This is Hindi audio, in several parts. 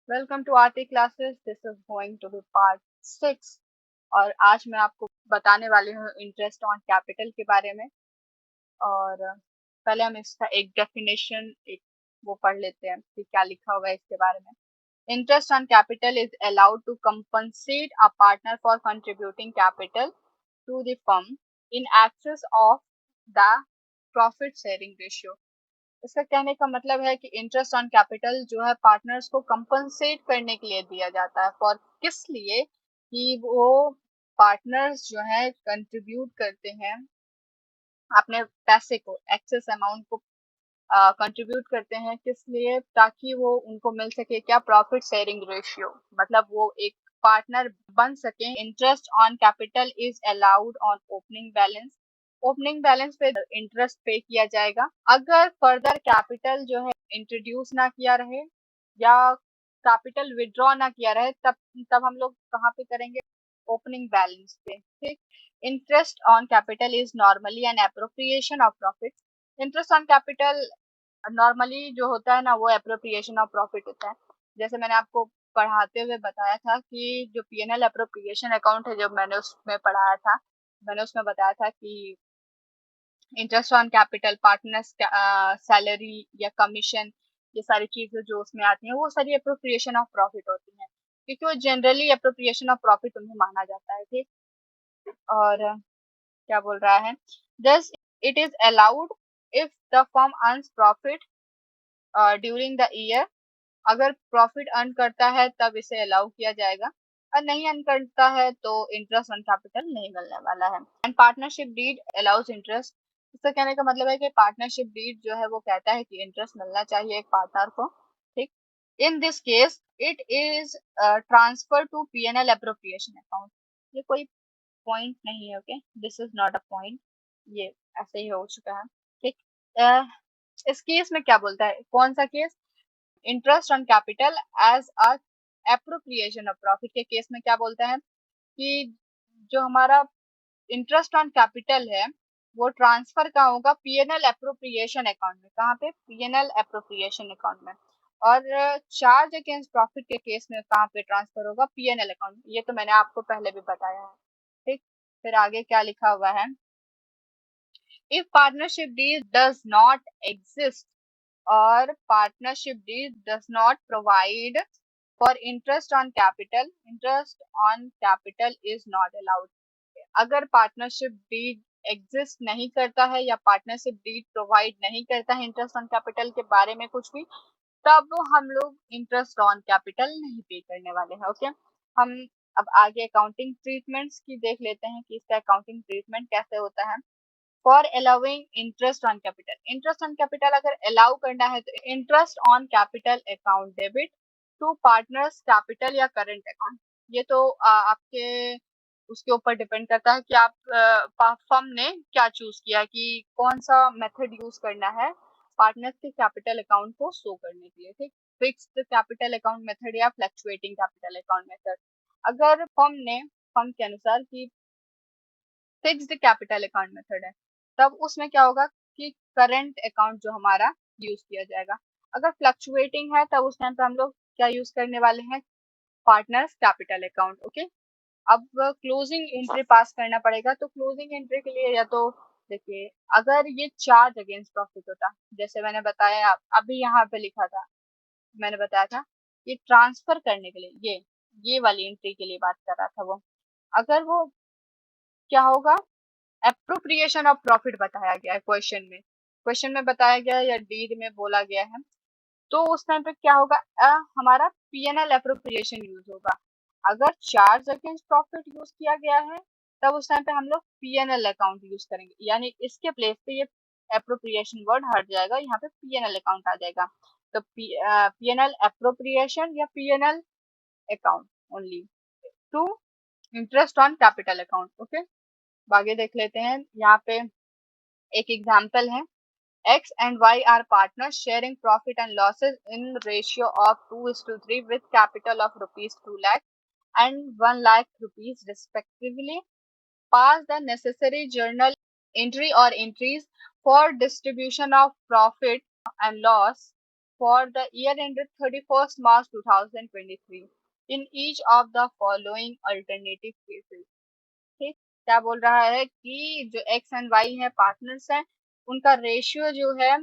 Welcome to RT classes. This is going to be part 6 और आज मैं आपको बताने वाली हूँ इंटरेस्ट ऑन कैपिटल के बारे में। और पहले हम इसका एक डेफिनेशन एक वो पढ़ लेते हैं कि क्या लिखा हुआ है इसके बारे में। Interest on capital is allowed to compensate a partner for contributing capital to the firm in excess of the profit sharing ratio. इसका कहने का मतलब है कि इंटरेस्ट ऑन कैपिटल जो है पार्टनर्स को कंपनसेट करने के लिए दिया जाता है। फॉर किस लिए? कि वो पार्टनर्स जो है कंट्रीब्यूट करते हैं अपने पैसे को, एक्सेस अमाउंट को कंट्रीब्यूट करते हैं। किस लिए? ताकि वो उनको मिल सके क्या? प्रॉफिट शेयरिंग रेशियो, मतलब वो एक पार्टनर बन सके। Interest on capital is allowed on opening balance. Opening balance पे इंटरेस्ट पे किया जाएगा। अगर फर्दर कैपिटल जो है इंट्रोड्यूस ना किया रहे या कैपिटल विड्रॉ ना किया रहे, तब तब हम लोग कहाँ पे करेंगे? ओपनिंग बैलेंस पे। ठीक। Interest on capital is normally an appropriation of profit. Interest on capital normally जो होता है ना, वो एप्रोप्रिएशन ऑफ प्रॉफिट होता है। जैसे मैंने आपको पढ़ाते हुए बताया था कि जो पीएनएल एप्रोप्रिएशन अकाउंट है, जब मैंने उसमें पढ़ाया था, मैंने उसमें बताया था कि interest on capital, partners salary या कमीशन, ये सारी चीजें जो उसमें आती हैं वो सारी एप्रोप्रिएशन ऑफ प्रॉफिट होती हैं, क्योंकि वो जनरली एप्रोप्रिएशन ऑफ प्रॉफिट उन्हें माना जाता है। ठीक। और क्या बोल रहा है? Thus it is allowed if the firm earns profit during the year. अगर प्रॉफिट अर्न करता है तब इसे अलाउ किया जाएगा, और नहीं अर्न करता है तो इंटरेस्ट ऑन कैपिटल नहीं मिलने वाला है। And partnership deed allows interest. इसका कहने का मतलब है कि पार्टनरशिप डीड जो है वो कहता है कि इंटरेस्ट मिलना चाहिए एक पार्टनर को। ठीक। In this case it is transfer to PNL appropriation account. ये कोई पॉइंट नहीं है, okay, this is not a point, ये ऐसे ही हो चुका है। ठीक। इस केस में क्या बोलता है? कौन सा केस? Interest on capital as a appropriation of profit के केस में क्या बोलता है कि जो हमारा इंटरेस्ट ऑन कैपिटल है वो ट्रांसफर कहाँ होगा? पीएनएल एप्रोप्रिएशन अकाउंट में। कहाँ पे? पीएनएल एप्रोप्रिएशन अकाउंट में। और चार्ज अगेंस्ट प्रॉफिट के केस में कहाँ पे ट्रांसफर होगा? पीएनएल अकाउंट में। ये तो मैंने आपको पहले भी बताया है। ठीक। फिर आगे क्या लिखा हुआ है? If partnership deed does not exist or partnership deed does not provide for interest on capital, interest on capital is not allowed. अगर पार्टनरशिप डीड एग्जिस्ट नहीं करता है या पार्टनरशिप डीड प्रोवाइड नहीं करता है इंटरेस्ट ऑन कैपिटल के बारे में कुछ भी, तब हम लोग इंटरेस्ट ऑन कैपिटल नहीं पे करने वाले हैं। ओके। हम अब आगे अकाउंटिंग ट्रीटमेंट्स की देख लेते हैं कि इसका अकाउंटिंग ट्रीटमेंट कैसे होता है। For allowing interest on capital, interest on capital अगर अलाउ करना है तो interest on capital account debit to partners capital या करंट अकाउंट। ये तो आपके उसके ऊपर डिपेंड करता है कि आप फर्म ने क्या चूज किया कि कौन सा मेथड यूज करना है पार्टनर्स के कैपिटल अकाउंट को शो करने के लिए। ठीक। फिक्स्ड कैपिटल अकाउंट मेथड या फ्लक्चुएटिंग कैपिटल अकाउंट मेथड। अगर फर्म के अनुसार की फिक्स्ड कैपिटल अकाउंट मेथड है, तब उसमें क्या होगा कि करंट अकाउंट जो हमारा यूज किया जाएगा। अगर फ्लक्चुएटिंग है तब उस टाइम पे हम लोग क्या यूज करने वाले हैं? Partners capital account. ओके। अब क्लोजिंग एंट्री पास करना पड़ेगा, तो क्लोजिंग एंट्री के लिए या तो देखिए, अगर ये चार्ज अगेंस्ट प्रॉफिट होता, जैसे मैंने बताया अभी यहाँ पे लिखा था, मैंने बताया था ये ट्रांसफर करने के लिए, ये वाली एंट्री के लिए बात कर रहा था वो। अगर वो क्या होगा? एप्रोप्रिएशन ऑफ प्रॉफिट बताया गया है क्वेश्चन में, बताया गया है या डीड में बोला गया है, तो उस टाइम पे क्या होगा? हमारा पीएनएल एप्रोप्रिएशन यूज होगा। अगर चार्ज अगेंस्ट प्रॉफिट यूज किया गया है तब उस टाइम पे हम लोग पीएनएल अकाउंट यूज करेंगे, यानी इसके प्लेस पे ये एप्रोप्रिएशन वर्ड हट जाएगा, यहाँ पे पीएनएल अकाउंट आ जाएगा। तो पीएनएल एप्रोप्रिएशन या PNL account only to interest on capital account. Okay. आगे देख लेते हैं। यहाँ पे एक एग्जाम्पल है, X and Y are partners sharing profit and losses in ratio of 2:3 with capital of rupees 2 lakh and 1 lakh rupees respectively. Pass the necessary journal entry or entries for distribution of profit and loss for the year ended 31st March 2023 in each of the following alternative cases. ठीक, क्या बोल रहा है कि जो एक्स एंड वाई है पार्टनर्स हैं, उनका रेशियो जो है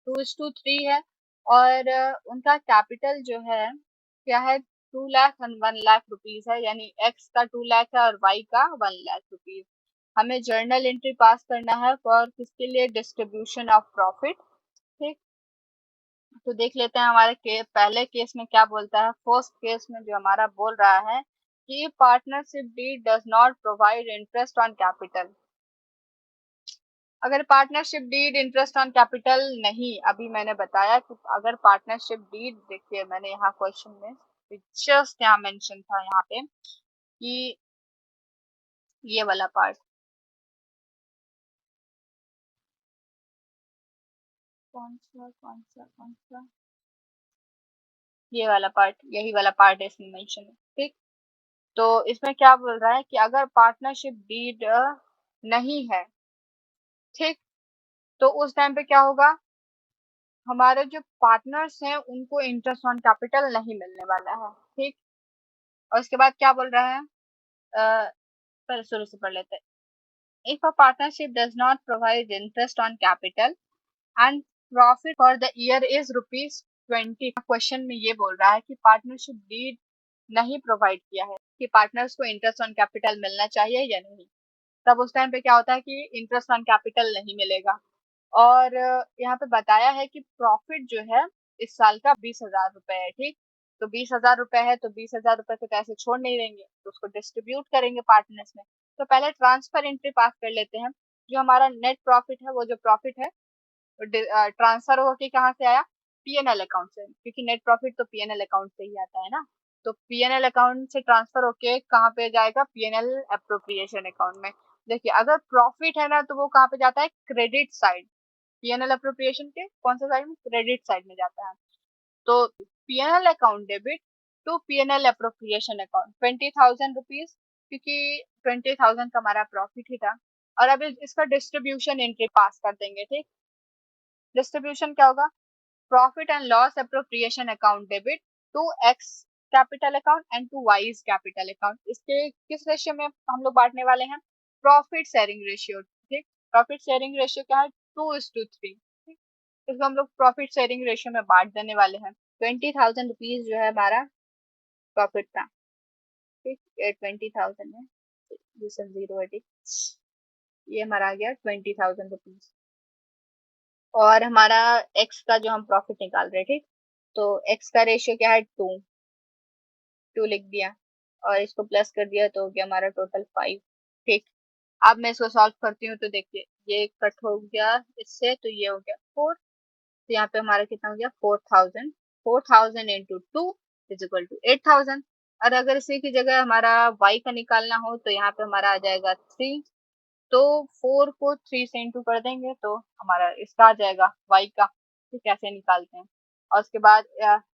2:3 है, और उनका कैपिटल जो है क्या है, 2 लाख एंड 1 लाख रुपीज है, यानी एक्स का 2 लाख है और वाई का 1 लाख रुपीज। हमें जर्नल एंट्री पास करना है फॉर किसके लिए, डिस्ट्रीब्यूशन ऑफ प्रॉफिट। ठीक, तो देख लेते हैं हमारे पहले केस में क्या बोलता है। फर्स्ट केस में जो हमारा बोल रहा है कि partnership deed does not provide interest on capital. अगर partnership deed interest on capital नहीं, अभी मैंने बताया कि अगर पार्टनरशिप डीड, देखिए मैंने यहाँ क्वेश्चन में जस्ट यहाँ मेंशन था यहाँ पे कि ये वाला पार्ट, कौन सा, ये वाला पार्ट, यही वाला पार्ट है इसमें मेंशन है। ठीक, तो इसमें क्या बोल रहा है कि अगर पार्टनरशिप डीड नहीं है, ठीक, तो उस टाइम पे क्या होगा, हमारे जो पार्टनर्स हैं उनको इंटरेस्ट ऑन कैपिटल नहीं मिलने वाला है। ठीक, और इसके बाद क्या बोल रहा है, पहले शुरू से पढ़ लेते हैं। If a partnership does not provide interest on capital and profit for the year is ₹20। Question में ये बोल रहा है कि पार्टनरशिप डीड नहीं प्रोवाइड किया है कि पार्टनर्स को इंटरेस्ट ऑन कैपिटल मिलना चाहिए या नहीं, तब उस टाइम पे क्या होता है कि इंटरेस्ट ऑन कैपिटल नहीं मिलेगा। और यहाँ पे बताया है कि प्रॉफिट जो है इस साल का 20,000 रुपए है। ठीक, तो 20,000 रुपए है तो 20,000 रुपए को तो ऐसे छोड़ नहीं देंगे, तो उसको डिस्ट्रीब्यूट करेंगे पार्टनर्स में। तो पहले ट्रांसफर एंट्री पास कर लेते हैं। जो हमारा नेट प्रॉफिट है, वो जो प्रॉफिट है ट्रांसफर होके कहाँ से आया, पीएनएल अकाउंट से, क्योंकि नेट प्रॉफिट तो पीएनएल अकाउंट से ही आता है ना। तो पीएनएल अकाउंट से ट्रांसफर होके कहाँ पे जाएगा, पीएनएल अप्रोप्रिएशन अकाउंट में। देखिए अगर प्रॉफिट है ना तो वो कहाँ पे जाता है, क्रेडिट साइड, पीएनएल अप्रोप्रिएशन के कौन सा साइड में, क्रेडिट साइड में जाता है। तो PNL account debit to PNL appropriation account 20,000 rupees, क्योंकि 20,000 का हमारा प्रॉफिट ही था। और अब इसका डिस्ट्रीब्यूशन एंट्री पास कर देंगे। ठीक, डिस्ट्रीब्यूशन क्या होगा, profit and loss appropriation account debit to X capital account and to Y's capital account. इसके किस रेशियो में हम लोग बांटने वाले हैं, प्रॉफिट शेयरिंग रेशियो। ठीक, प्रॉफिट शेयरिंग रेशियो क्या है, 2:3। ठीक, इसको हम लोग प्रॉफिट शेयरिंग रेशियो में बांट देने वाले हैं। 20,000 रुपीज जो है हमारा प्रॉफिट था। ठीक, ये 20,000 है, जिसमें 0 है। ठीक, ये हमारा आ गया 20,000 रुपीज, और हमारा एक्स का जो हम प्रॉफिट निकाल रहे थे, तो एक्स का रेशियो क्या है, 2 लिख दिया, और इसको प्लस कर दिया तो हो गया हमारा टोटल 5। ठीक, अब मैं इसको सॉल्व करती हूँ, तो देखिए ये कट हो गया इससे, तो ये हो गया 4, तो यहाँ पे हमारा कितना हो गया, 4,000। 4,000 इंटू 2 इज इक्वल टू 8,000। और अगर इसी की जगह हमारा y का निकालना हो तो यहाँ पे हमारा आ जाएगा 3, तो 4 को 3 से इंटू कर देंगे तो हमारा इसका आ जाएगा y का। तो कैसे निकालते हैं, और उसके बाद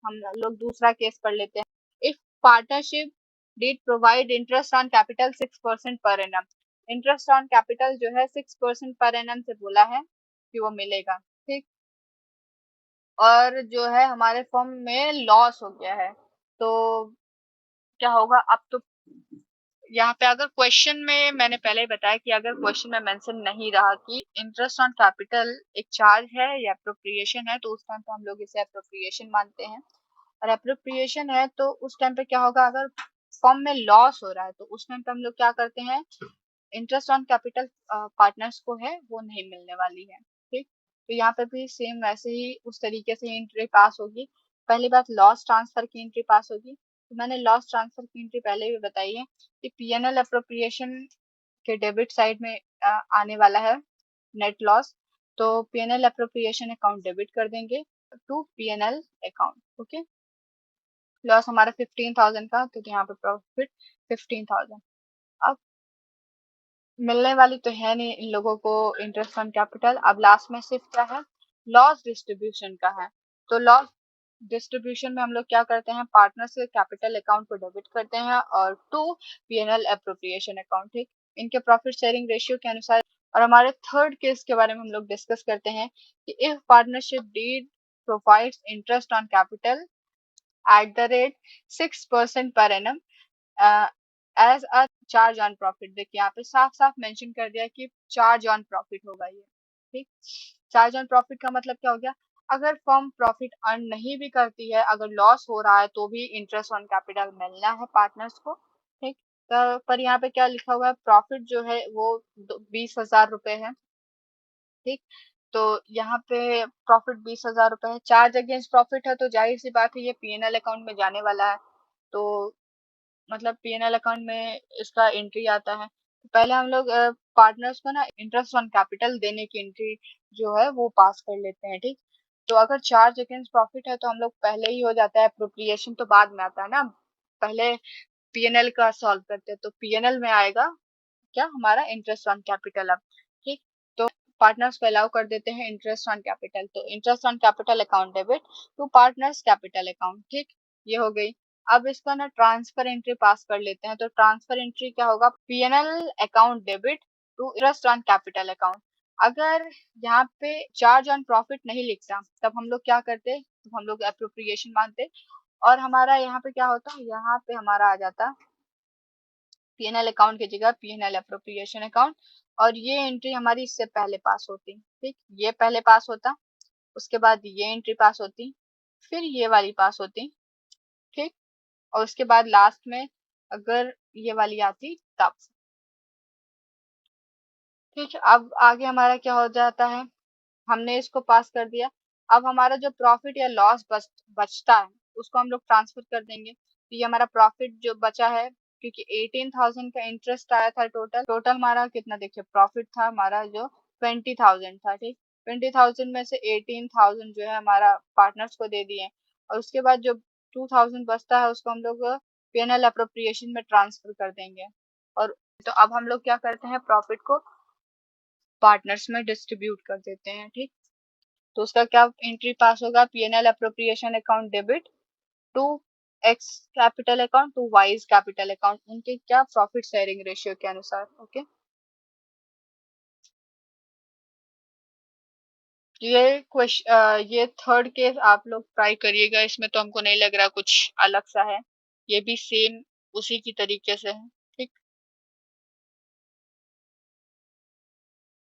हम लोग दूसरा केस पढ़ लेते हैं। If partnership did provide interest on capital 6% per annum, interest on capital जो है 6% पर एनम से बोला है कि वो मिलेगा। ठीक, और जो है हमारे फर्म में लॉस हो गया है, तो क्या होगा, अब तो यहाँ पे अगर क्वेश्चन में, मैंने पहले ही बताया कि अगर क्वेश्चन में मेंशन नहीं रहा कि इंटरेस्ट ऑन कैपिटल एक चार्ज है या अप्रोप्रिएशन है, तो उस टाइम पे हम लोग इसे अप्रोप्रिएशन मानते हैं। और अप्रोप्रिएशन है तो उस टाइम पे क्या होगा, अगर फर्म में लॉस हो रहा है तो उस टाइम पे हम लोग क्या करते हैं, इंटरेस्ट ऑन कैपिटल पार्टनर्स को है वो नहीं मिलने वाली है। ठीक, तो यहाँ पे भी सेम वैसे ही उस तरीके से एंट्री पास होगी। पहली बात, लॉस ट्रांसफर की एंट्री पास होगी, तो मैंने लॉस ट्रांसफर की एंट्री पहले भी बताई है कि पीएनएल अप्रोप्रिएशन के डेबिट साइड में आने वाला है नेट लॉस, तो पीएनएल अप्रोप्रिएशन अकाउंट डेबिट कर देंगे to PNL account. Okay, loss हमारा 15,000 का, तो यहाँ पे प्रॉफिट 15,000। अब मिलने वाली तो है नहीं इन लोगों को इंटरेस्ट ऑन कैपिटल। अब लास्ट में सिर्फ क्या है, लॉस डिस्ट्रीब्यूशन का है। तो लॉस डिस्ट्रीब्यूशन में हम लोग क्या करते हैं, पार्टनर्स के कैपिटल अकाउंट को डेबिट करते हैं और टू पीएनएल अप्रोप्रिएशन अकाउंट। ठीक, इनके प्रॉफिट शेयरिंग रेशियो के अनुसार। और हमारे थर्ड केस के बारे में हम लोग डिस्कस करते हैं कि if partnership deed provides interest on capital at the rate 6% per annum as a charge on profit. देखिए यहाँ पे साफ साफ मेंशन कर दिया कि चार्ज ऑन प्रॉफिट होगा ये। ठीक, चार्ज ऑन प्रॉफिट का मतलब क्या हो गया, अगर फर्म प्रॉफिट अर्न नहीं भी करती है, अगर लॉस हो रहा है तो भी इंटरेस्ट ऑन कैपिटल मिलना है पार्टनर्स को। ठीक, तो पर यहाँ पे क्या लिखा हुआ है, प्रॉफिट जो है वो 20,000 रुपए है। ठीक, तो यहाँ पे प्रॉफिट 20,000 रुपए है, चार्ज अगेंस्ट प्रॉफिट है, तो जाहिर सी बात है ये पीएनएल अकाउंट में जाने वाला है। तो मतलब पीएनएल अकाउंट में इसका एंट्री आता है। तो पहले हम लोग पार्टनर्स को ना इंटरेस्ट ऑन कैपिटल देने की एंट्री जो है वो पास कर लेते हैं। ठीक, तो अगर चार्ज अगेंस्ट प्रॉफिट है तो हम लोग पहले ही हो जाता है, अप्रोप्रिएशन तो बाद में आता है ना, पहले पीएनएल का सॉल्व करते हैं। तो पीएनएल में आएगा क्या, हमारा इंटरेस्ट ऑन कैपिटल। अब ठीक, तो पार्टनर्स को अलाउ कर देते हैं इंटरेस्ट ऑन कैपिटल, तो interest on capital account debit to partners capital account. ठीक, ये हो गई। अब इसका ना ट्रांसफर एंट्री पास कर लेते हैं, तो ट्रांसफर एंट्री क्या होगा, PNL account debit to interest on capital account. अगर यहाँ पे चार्ज ऑन प्रॉफिट नहीं लिखता तब हम लोग क्या करते, तो हम लोग अप्रोप्रिएशन मानते, और हमारा यहाँ पे क्या होता, यहाँ पे हमारा आ जाता पीएनएल अकाउंट की जगह पीएनएल अप्रोप्रिएशन अकाउंट, और ये एंट्री हमारी इससे पहले पास होती। ठीक, ये पहले पास होता, उसके बाद ये एंट्री पास होती, फिर ये वाली पास होती। ठीक, और उसके बाद लास्ट में अगर ये वाली आती तब। ठीक, अब आगे हमारा क्या हो जाता है, हमने इसको पास कर दिया। अब हमारा जो प्रॉफिट या लॉस बचता है उसको हम लोग ट्रांसफर कर देंगे। तो ये हमारा प्रॉफिट जो बचा है, क्योंकि 18,000 का इंटरेस्ट आया था, टोटल टोटल हमारा कितना, देखिए प्रॉफिट था हमारा जो 20,000 था। ठीक, 20,000 में से 18,000 जो है हमारा पार्टनर्स को दे दिए, और उसके बाद जो 2,000 बचता है उसको हम लोग पीएनएल अप्रोप्रिएशन में ट्रांसफर कर देंगे। और तो अब हम लोग क्या करते हैं, प्रॉफिट को पार्टनर्स में डिस्ट्रीब्यूट कर देते हैं। ठीक, तो उसका क्या एंट्री पास होगा, PNL appropriation account debit to X capital account to Y's capital account, उनके क्या प्रॉफिट शेयरिंग रेशियो के अनुसार। ओके, ये थर्ड केस आप लोग ट्राई करिएगा, इसमें तो हमको नहीं लग रहा कुछ अलग सा है, ये भी सेम उसी की तरीके से है।